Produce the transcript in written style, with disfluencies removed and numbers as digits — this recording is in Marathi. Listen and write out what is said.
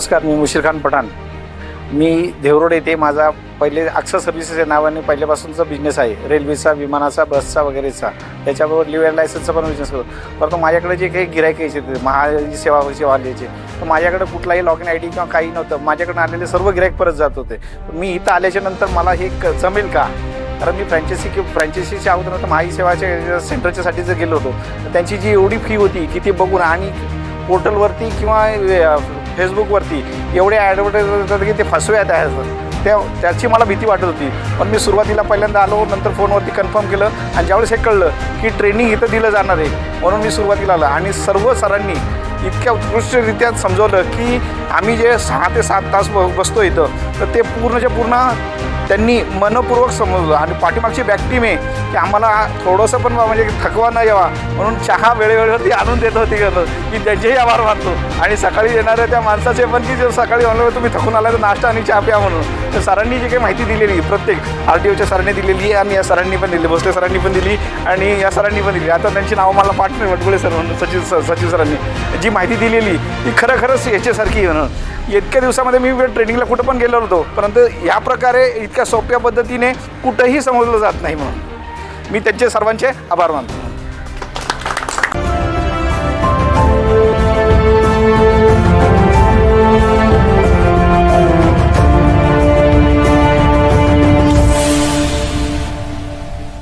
नमस्कार, मी मुशीर खान पठाण. मी देवरोड येथे माझा पहिले अक्षर सर्व्हिसेस या नावाने पहिल्यापासूनचा बिझनेस आहे. रेल्वेचा, विमानाचा, बसचा वगैरेचा. त्याच्याबरोबर लिव्ह अँड लायसन्सचा पण बिझनेस करतो. परंतु माझ्याकडे जे काही गिरायक यायचे सेवा आल्याचे, तर माझ्याकडे कुठलाही लॉग इन आय डी किंवा काही नव्हतं. माझ्याकडे आलेले सर्व गिरायक परत जात होते. मी इथं आल्याच्या नंतर मला हे जमेल का? कारण मी फ्रँचायसीच्या अगोदर महाई सेवाच्या सेंटरच्यासाठी जर गेलो होतो, तर त्यांची जी एवढी फी होती की ती बघून आणि पोर्टलवरती किंवा फेसबुकवरती एवढे ॲडव्हर्टाईज होतात की ते फसव्यात आहेत. त्याची मला भीती वाटत होती. पण मी सुरुवातीला पहिल्यांदा आलो, नंतर फोनवरती कन्फर्म केलं आणि ज्यावेळेस हे कळलं की ट्रेनिंग इथं दिलं जाणार आहे, म्हणून मी सुरुवातीला आलं. आणि सर्व सरांनी इतक्या उत्कृष्टरित्या समजवलं की आम्ही जे 6 ते 7 तास बसतो इथं, तर ते पूर्णच्या पूर्ण त्यांनी मनपूर्वक समजलं. आणि पाठीमागची बॅक टीम आहे की आम्हाला थोडंसं पण म्हणजे थकवा न यावा म्हणून चहा वेळेवरती आणून देत होती की त्यांचेही आभार मानतो. आणि सकाळी येणाऱ्या त्या माणसाचे पण की जे सकाळी म्हणलं तुम्ही थकून आला तर नाश्ता आणि चहा प्या म्हणून. तर सरांनी जी काही माहिती दिलेली प्रत्येक RTOच्या सरांनी दिलेली आणि या सरांनी पण दिली, भोसले सरांनी पण दिली आणि या सरांनी पण दिली. आता त्यांची नावं मला पाठ नाही, वटगुळे सर म्हणून सचिव सरांनी जी माहिती दिलेली ती खरंच याच्यासारखी म्हणून. इतक्या दिवसामध्ये मी ट्रेनिंगला कुठं पण गेलो होतो, परंतु या प्रकारे इतक्या सोप्या पद्धतीने कुठंही समजलं जात नाही. म्हणून मी त्यांचे सर्वांचे आभार मानतो.